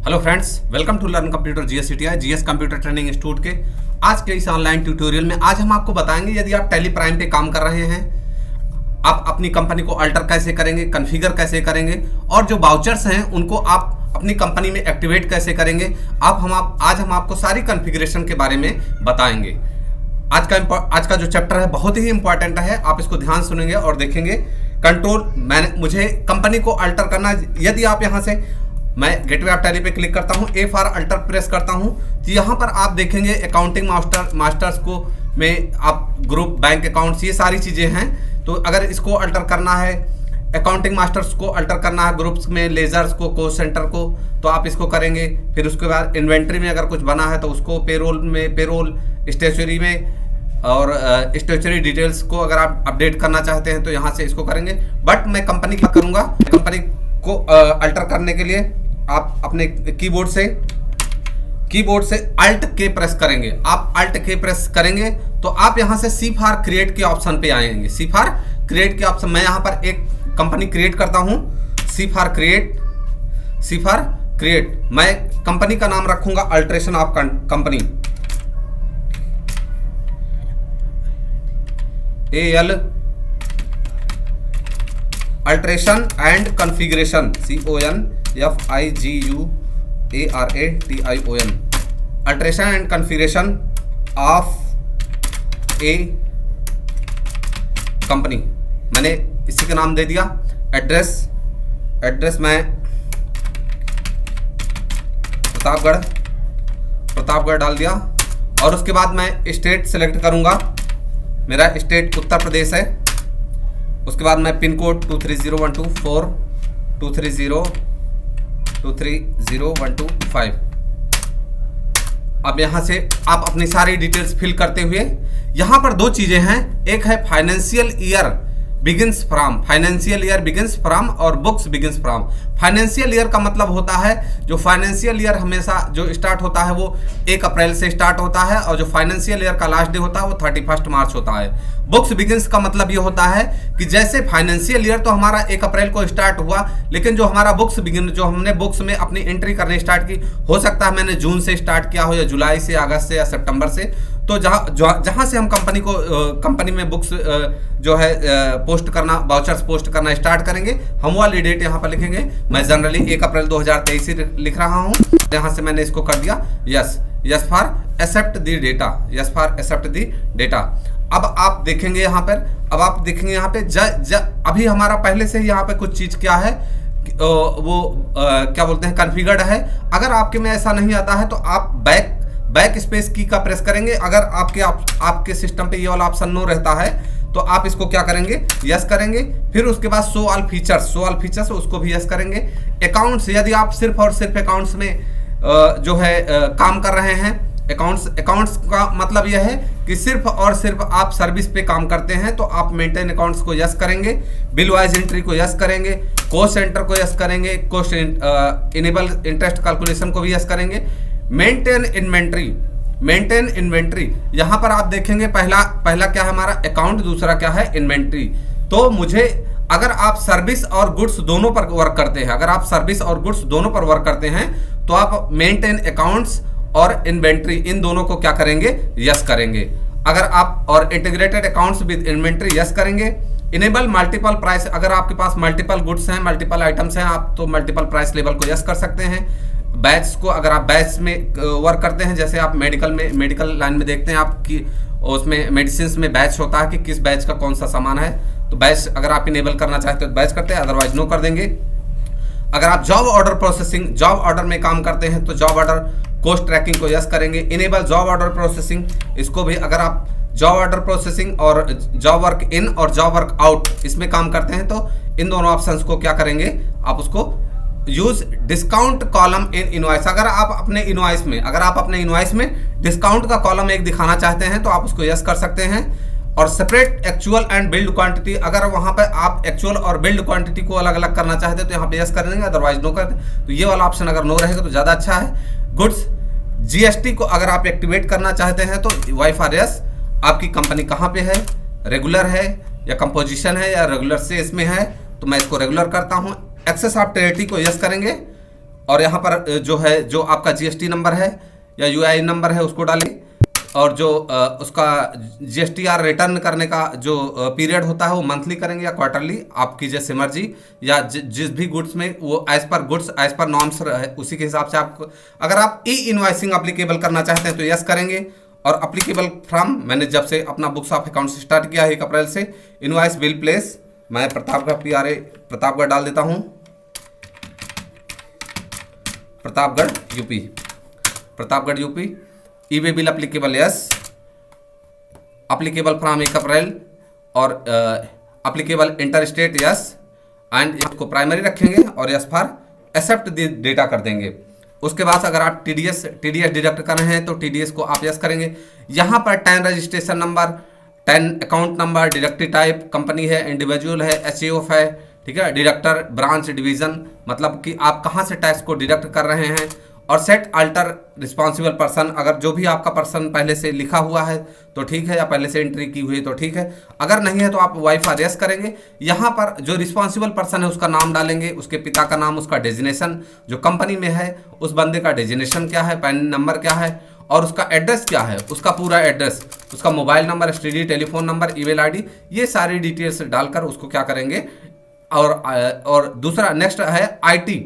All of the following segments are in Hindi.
Hello friends, welcome to learn computer GSCTI GS computer training institute के आज के इस ऑनलाइन ट्यूटोरियल में आज हम आपको बताएंगे यदि आप टैली प्राइम पे काम कर रहे हैं, आप अपनी कंपनी को अल्टर कैसे करेंगे, कॉन्फ़िगर कैसे करेंगे और जो वाउचर्स हैं उनको आप अपनी कंपनी में एक्टिवेट कैसे करेंगे। आज हम आपको सारी कॉन्फ़िगरेशन के बारे में बताएंगे। आज का जो चैप्टर है बहुत ही इंपॉर्टेंट है, आप इसको ध्यान सुनेंगे और देखेंगे। मुझे कंपनी को अल्टर करना, यदि आप यहाँ से मैं गेटवे ऑफ टैली पे क्लिक करता हूँ, ए फॉर अल्टर प्रेस करता हूँ तो यहाँ पर आप देखेंगे अकाउंटिंग मास्टर्स को में आप ग्रुप, बैंक अकाउंट्स, ये सारी चीज़ें हैं। तो अगर इसको अल्टर करना है, अकाउंटिंग मास्टर्स को अल्टर करना है ग्रुप्स में, लेजर्स को, कोस्ट सेंटर को, तो आप इसको करेंगे। फिर उसके बाद इन्वेंट्री में अगर कुछ बना है तो उसको, पेरोल में, पेरोल स्टेशनरी में और स्टेशनरी डिटेल्स को अगर आप अपडेट करना चाहते हैं तो यहाँ से इसको करेंगे। बट मैं कंपनी की करूँगा। कंपनी को अल्टर करने के लिए आप अपने कीबोर्ड से अल्ट के प्रेस करेंगे। आप अल्ट के प्रेस करेंगे तो आप यहां से सी फॉर क्रिएट के ऑप्शन पे आएंगे। सी फॉर क्रिएट के ऑप्शन, मैं यहां पर एक कंपनी क्रिएट करता हूं। सी फॉर क्रिएट मैं कंपनी का नाम रखूंगा alteration of company, AL alteration and configuration, CONFIGUARATION, alteration and configuration of A company, मैंने इसी का नाम दे दिया। एड्रेस मैं प्रतापगढ़ डाल दिया। और उसके बाद मैं स्टेट सेलेक्ट करूंगा, मेरा स्टेट उत्तर प्रदेश है। उसके बाद मैं पिन कोड 230124 230 अब यहाँ से आप अपनी सारी डिटेल्स फिल करते हुए, यहाँ पर दो चीजें हैं, एक है फाइनेंशियल ईयर बिगिंस फ्रॉम और books begins from. Financial year का मतलब होता है, जो फाइनेंशियल ईयर हमेशा जो स्टार्ट होता है वो 1 अप्रैल से स्टार्ट होता है और जो फाइनेंशियल ईयर का लास्ट डे होता है वो 31 मार्च होता है। बुक्स बिगिंस का मतलब ये होता है कि जैसे फाइनेंशियल ईयर तो हमारा 1 अप्रैल को स्टार्ट हुआ, लेकिन जो हमारा बुक्स बिगिन, जो हमने बुक्स में अपनी एंट्री करनी स्टार्ट की, हो सकता है मैंने जून से स्टार्ट किया हो या जुलाई से, अगस्त से या सितंबर से। तो जहाँ से हम कंपनी में बुक्स जो है पोस्ट करना, वाउचर्स पोस्ट करना स्टार्ट करेंगे, हम वाली डेट यहाँ पर लिखेंगे। मैं जनरली 1 अप्रैल 2023 लिख रहा हूँ। यहाँ से मैंने इसको कर दिया yes for accept the data. अब आप देखेंगे यहाँ पे अभी हमारा पहले से ही यहाँ पे कुछ चीज़ क्या है, क्या बोलते हैं, कॉन्फ़िगर्ड है। अगर आपके में ऐसा नहीं आता है तो आप बैक स्पेस की का प्रेस करेंगे। अगर आपके सिस्टम पे ये वाला ऑप्शन नो रहता है तो आप इसको क्या करेंगे, यस करेंगे। फिर उसके बाद शो ऑल फीचर्स उसको भी यस करेंगे। अकाउंट्स, यदि आप सिर्फ और सिर्फ अकाउंट्स में जो है काम कर रहे हैं, अकाउंट्स का मतलब यह है कि सिर्फ और सिर्फ आप सर्विस पे काम करते हैं तो आप मेंटेन अकाउंट्स को यस करेंगे। बिल वाइज एंट्री को यस करेंगे। कोस्ट सेंटर को यस करेंगे। कोस्ट इनेबल इंटरेस्ट कैलकुलेशन को भी यस करेंगे। मेंटेन इन्वेंट्री, यहाँ पर आप देखेंगे पहला क्या है हमारा अकाउंट, दूसरा क्या है इन्वेंट्री। तो मुझे, अगर आप सर्विस और गुड्स दोनों पर वर्क करते हैं, तो आप मेंटेन अकाउंट्स और इन्वेंट्री इन दोनों को क्या करेंगे, यस करेंगे। अगर आप और integrated accounts with inventory yes करेंगे। इनेबल मल्टीपल प्राइस, अगर आपके पास मल्टीपल गुड्स हैं, मल्टीपल आइटम्स हैं, आप तो मल्टीपल प्राइस लेवल को यस कर सकते हैं। बैच को, अगर आप बैच में वर्क करते हैं, जैसे आप मेडिकल लाइन में देखते हैं आपकी, उसमें मेडिसिन में बैच होता है कि किस बैच का कौन सा सामान है, तो बैच अगर आप इनेबल करना चाहते हो तो बैच करते हैं, अदरवाइज नो कर देंगे। अगर आप जॉब ऑर्डर में काम करते हैं तो जॉब ऑर्डर कोस्ट ट्रैकिंग को यस करेंगे। इनेबल जॉब ऑर्डर प्रोसेसिंग, इसको भी, अगर आप जॉब ऑर्डर प्रोसेसिंग और जॉब वर्क इन और जॉब वर्क आउट इसमें काम करते हैं तो इन दोनों ऑप्शंस को क्या करेंगे, आप उसको use discount column in invoice. अगर आप अपने इनवॉइस में डिस्काउंट का कॉलम एक दिखाना चाहते हैं तो आप उसको यस कर सकते हैं। और separate actual and build quantity, अगर वहां पर आप एक्चुअल और बिल्ड क्वांटिटी को अलग अलग करना चाहते हैं तो यहाँ पे यस कर देंगे, अदरवाइज नो कर दें। तो ये वाला ऑप्शन अगर नो रहेगा तो ज़्यादा अच्छा है। गुड्स GST को अगर आप एक्टिवेट करना चाहते हैं तो वाई फॉर यस। आपकी कंपनी कहाँ पे है, रेगुलर है या कंपोजिशन है या रेगुलर से इसमें है, तो मैं इसको रेगुलर करता हूँ। एक्सेस ऑफ टेरिटरी को यस करेंगे और यहाँ पर जो है जो आपका जीएसटी नंबर है या यूआई नंबर है उसको डालेंगे, और जो उसका जीएसटीआर रिटर्न करने का जो पीरियड होता है वो मंथली करेंगे या क्वार्टरली, आपकी जैसे मर्जी, या जिस भी गुड्स में वो as per goods as per norms उसी के हिसाब से आप, अगर आप ई इनवॉइसिंग अप्लीकेबल करना चाहते हैं तो यस करेंगे। और अप्लीकेबल फ्रॉम, मैंने जब से अपना बुक्स ऑफ अकाउंट से स्टार्ट किया है 1 अप्रैल से, इनवॉइस विल प्लेस, मैं प्रतापगढ़ PRA प्रतापगढ़ डाल देता हूँ, Pratapgarh UP, Pratapgarh UP. E way bill applicable yes, applicable from 1 अप्रैल, और applicable inter state yes, and इसको प्राइमरी रखेंगे और यस फॉर एक्सेप्ट डेटा कर देंगे। उसके बाद अगर आप TDS डिडक्ट कर रहे हैं तो TDS को आप यस करेंगे। यहाँ पर 10 registration number, 10 account number, deductive type company है, इंडिविजुअल है, HAF है, ठीक है, डिडक्टर ब्रांच डिवीजन, मतलब कि आप कहाँ से टैक्स को डिडक्ट कर रहे हैं, और सेट अल्टर रिस्पॉन्सिबल पर्सन, अगर जो भी आपका पर्सन पहले से लिखा हुआ है तो ठीक है, या पहले से एंट्री की हुई है तो ठीक है, अगर नहीं है तो आप वाईफाई यस करेंगे। यहाँ पर जो रिस्पॉन्सिबल पर्सन है उसका नाम डालेंगे, उसके पिता का नाम, उसका डेजिनेशन जो कंपनी में है, उस बंदे का डेजिनेशन क्या है, पैन नंबर क्या है, और उसका एड्रेस क्या है, उसका पूरा एड्रेस, उसका mobile number, STD, telephone number, email ID, ये सारी डिटेल्स डालकर उसको क्या करेंगे। और दूसरा नेक्स्ट है IT,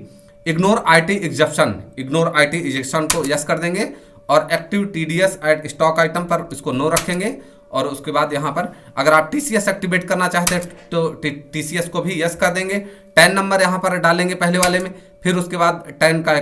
ignore IT exception, ignore IT exception को यस कर देंगे, और active TDS at stock item पर इसको नो रखेंगे। और उसके बाद यहाँ पर अगर आप TCS एक्टिवेट करना चाहते हैं तो TCS को भी यस कर देंगे। 10 नंबर यहाँ पर डालेंगे पहले वाले में, फिर उसके बाद 10 का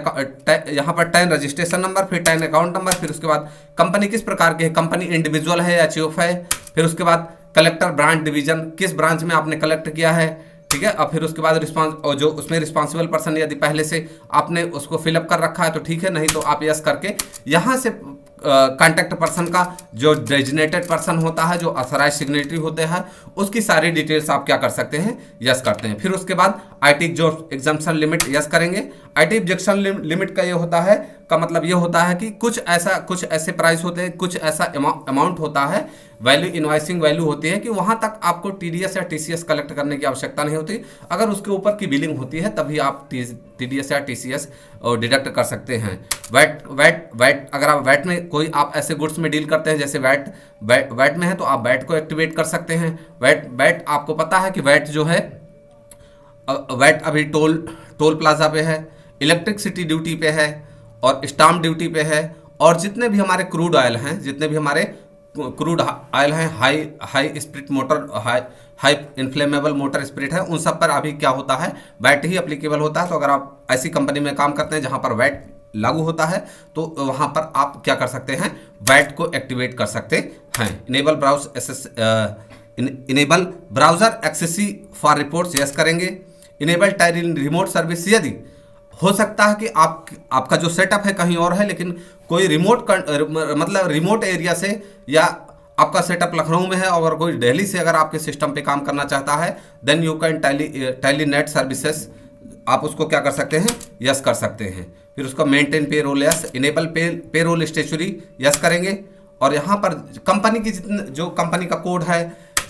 यहाँ पर 10 रजिस्ट्रेशन नंबर, फिर 10 अकाउंट नंबर, फिर उसके बाद कंपनी किस प्रकार की है, कंपनी इंडिविजुअल है या HAF है, फिर उसके बाद कलेक्टर ब्रांच डिवीजन, किस ब्रांच में आपने कलेक्ट किया है, ठीक है। और फिर उसके बाद रिस्पॉन्स, और जो उसमें रिस्पॉन्सिबल पर्सन यदि पहले से आपने उसको फिलअप कर रखा है तो ठीक है, नहीं तो आप यस करके यहाँ से कॉन्टैक्ट पर्सन का जो डेजिग्नेटेड पर्सन होता है, जो ऑथराइज सिग्नेटरी होते हैं, उसकी सारी डिटेल्स आप क्या कर सकते हैं, यस करते हैं। फिर उसके बाद IT जो एग्जम्पशन लिमिट यस करेंगे। IT एग्जम्पशन लिमिट का ये होता है, का मतलब ये होता है कि कुछ ऐसे प्राइस होते हैं, कुछ ऐसा अमाउंट होता है, वैल्यू इनवाइसिंग वैल्यू होती है कि वहाँ तक आपको TDS या TCS कलेक्ट करने की आवश्यकता नहीं होती। अगर उसके ऊपर की बिलिंग होती है तभी आप TDS या TCS डिडक्ट कर सकते हैं। वैट अगर आप वैट में कोई आप ऐसे गुड्स में डील करते हैं जैसे वैट में है तो आप वैट को एक्टिवेट कर सकते हैं। वैट आपको पता है कि वैट जो है, वैट अभी टोल प्लाजा पे है, इलेक्ट्रिसिटी ड्यूटी पे है, और स्टाम्प ड्यूटी पे है, और जितने भी हमारे क्रूड ऑयल हैं, high spirit motor, high inflammable motor spirit है, उन सब पर अभी क्या होता है, वैट ही अप्लीकेबल होता है। तो अगर आप ऐसी कंपनी में काम करते हैं जहां पर वैट लागू होता है तो वहां पर आप क्या कर सकते हैं, वैट को एक्टिवेट कर सकते हैं। Enable browser XC for reports yes करेंगे। इनेबल टाइल रिमोट सर्विस, यदि हो सकता है कि आपका जो सेटअप है कहीं और है, लेकिन कोई रिमोट एरिया से, या आपका सेटअप लखनऊ में है और कोई दिल्ली से अगर आपके सिस्टम पे काम करना चाहता है, then you can Tally net services, आप उसको क्या कर सकते हैं, यस कर सकते हैं। फिर उसका maintain payroll yes, enable payroll stationery yes करेंगे। और यहाँ पर कंपनी की जो कंपनी का कोड है,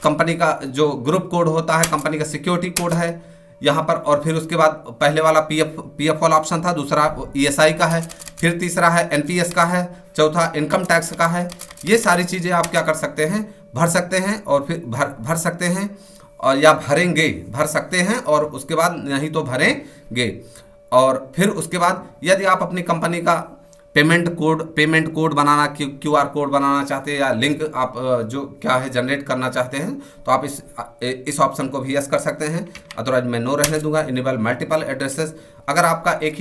कंपनी का जो ग्रुप कोड होता है, कंपनी का सिक्योरिटी कोड है यहाँ पर, और फिर उसके बाद पहले वाला पीएफ वाला ऑप्शन था, दूसरा ESI का है, फिर तीसरा है NPS का है, चौथा इनकम टैक्स का है। ये सारी चीज़ें आप क्या कर सकते हैं, भर सकते हैं, और फिर भर सकते हैं, और या भर सकते हैं, और उसके बाद नहीं तो भरेंगे। और फिर उसके बाद यदि आप अपनी कंपनी का पेमेंट कोड बनाना, QR कोड बनाना चाहते हैं, या लिंक आप जो क्या है जनरेट करना चाहते हैं, तो आप इस ऑप्शन को भी यस कर सकते हैं। अदरवाइज मैं नो रहने दूंगा। इनेबल मल्टीपल एड्रेसेस, अगर आपका एक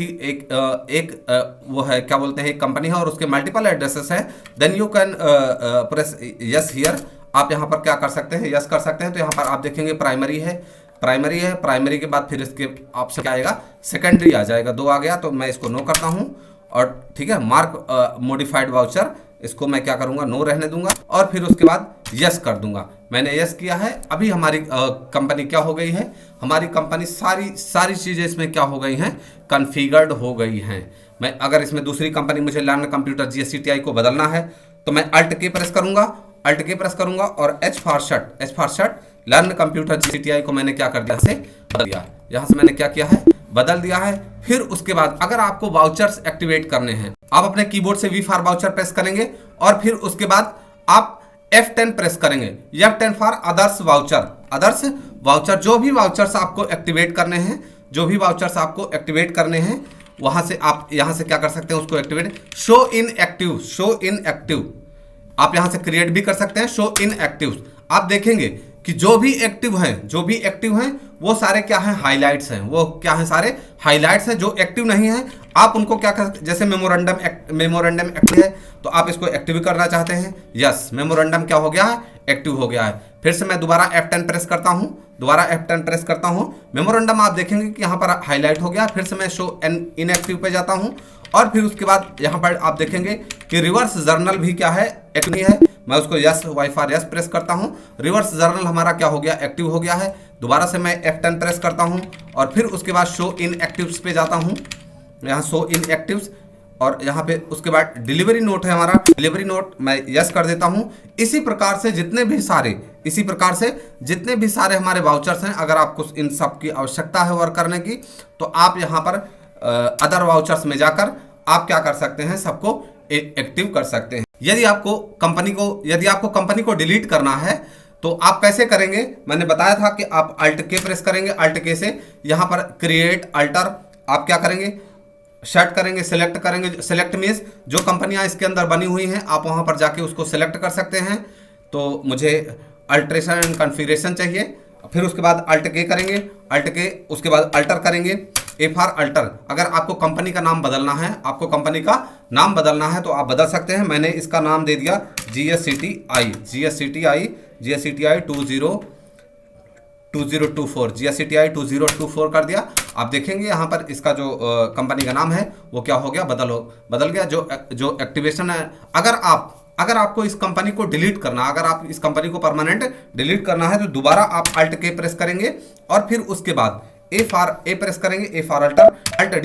वो है क्या बोलते हैं, एक कंपनी है और उसके मल्टीपल एड्रेसेस हैं, then you can press yes here. आप यहाँ पर क्या कर सकते हैं, यस कर सकते हैं। तो यहाँ पर आप देखेंगे प्राइमरी है, प्राइमरी के बाद फिर इसके ऑप्शन क्या आएगा, सेकेंडरी आ जाएगा, 2 आ गया, तो मैं इसको नो करता हूँ। और ठीक है, मार्क मॉडिफाइड वाउचर, इसको मैं क्या करूंगा, नो रहने दूंगा, और फिर उसके बाद यस कर दूंगा। मैंने यस किया है। अभी हमारी कंपनी क्या हो गई है, हमारी कंपनी सारी चीज़ें इसमें क्या हो गई हैं, कॉन्फ़िगर्ड हो गई हैं। मैं अगर इसमें दूसरी कंपनी मुझे लर्न कंप्यूटर GSCTI को बदलना है तो मैं Alt K प्रेस करूंगा, और H for shirt learn computer GSCTI को मैंने क्या कर दिया, से बदल दिया। यहाँ से मैंने क्या किया है, बदल दिया है। फिर उसके बाद अगर आपको वाउचर्स एक्टिवेट करने हैं, आप अपने कीबोर्ड से वी फॉर वाउचर प्रेस करेंगे और फिर उसके बाद आप F10 प्रेस करेंगे। F10 for others voucher. Others voucher, जो भी वाउचर्स आपको एक्टिवेट करने हैं, जो भी वाउचर्स आपको एक्टिवेट करने हैं, वहां से आप यहां से क्या कर सकते हैं, उसको activate, show in active, show in active आप यहां से क्रिएट भी कर सकते हैं। शो इन एक्टिव, आप देखेंगे कि जो भी एक्टिव हैं वो सारे क्या हैं, हाइलाइट्स हैं। वो क्या हैं, सारे हाइलाइट्स हैं। जो एक्टिव नहीं है आप उनको क्या कर, जैसे मेमोरेंडम एक्टिव है तो आप इसको एक्टिव करना चाहते हैं, यस, मेमोरेंडम क्या हो गया है, एक्टिव हो गया है। फिर से मैं दोबारा F10 प्रेस करता हूं, मेमोरेंडम आप देखेंगे कि यहाँ पर हाईलाइट हो गया। फिर से मैं शो इनएक्टिव पे जाता हूं और फिर उसके बाद यहाँ पर आप देखेंगे कि रिवर्स जर्नल भी क्या है, एक्टिव है। मैं उसको yes, Y for yes press करता हूं, रिवर्स जर्नल हमारा क्या हो गया, एक्टिव हो गया है। दोबारा से मैं F10 प्रेस करता हूं और फिर उसके बाद शो इन एक्टिव्स पे जाता हूं, यहाँ शो इन एक्टिव्स, और यहाँ पे उसके बाद डिलीवरी नोट है हमारा, डिलीवरी नोट मैं यस कर देता हूँ। इसी प्रकार से जितने भी सारे हमारे वाउचर्स हैं, अगर आपको इन सब की आवश्यकता है वर्क करने की, तो आप यहाँ पर अदर वाउचर्स में जाकर आप क्या कर सकते हैं, सबको एक्टिव कर सकते हैं। यदि आपको कंपनी को डिलीट करना है तो आप कैसे करेंगे, मैंने बताया था कि आप Alt K प्रेस करेंगे। Alt K से यहाँ पर क्रिएट अल्टर आप क्या करेंगे, सेट करेंगे, सिलेक्ट करेंगे। सिलेक्ट मीन्स जो कंपनियां इसके अंदर बनी हुई हैं आप वहां पर जाके उसको सिलेक्ट कर सकते हैं। तो मुझे अल्ट्रेशन एंड कॉन्फ़िगरेशन चाहिए, फिर उसके बाद Alt K करेंगे, Alt K उसके बाद अल्टर करेंगे, A फॉर अल्टर। अगर आपको कंपनी का नाम बदलना है तो आप बदल सकते हैं। मैंने इसका नाम दे दिया GSCTI 2024 कर दिया। आप देखेंगे यहाँ पर इसका जो कंपनी का नाम है वो क्या हो गया, बदल गया। जो एक्टिवेशन है, अगर आपको इस कंपनी को डिलीट करना, अगर आप इस कंपनी को परमानेंट डिलीट करना है तो दोबारा आप Alt K प्रेस करेंगे और फिर उसके बाद A प्रेस करेंगे, A for alter, Alt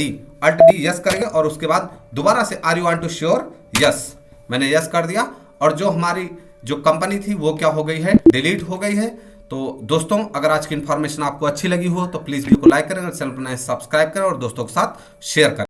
D yes करेंगे और उसके बाद दोबारा से are you want to sure, yes, मैंने यस कर दिया और जो हमारी जो कंपनी थी वो क्या हो गई है, डिलीट हो गई है। तो दोस्तों, अगर आज की इन्फॉर्मेशन आपको अच्छी लगी हो तो प्लीज़ वीडियो को लाइक करें और चैनल को सब्सक्राइब करें और दोस्तों के साथ शेयर करें।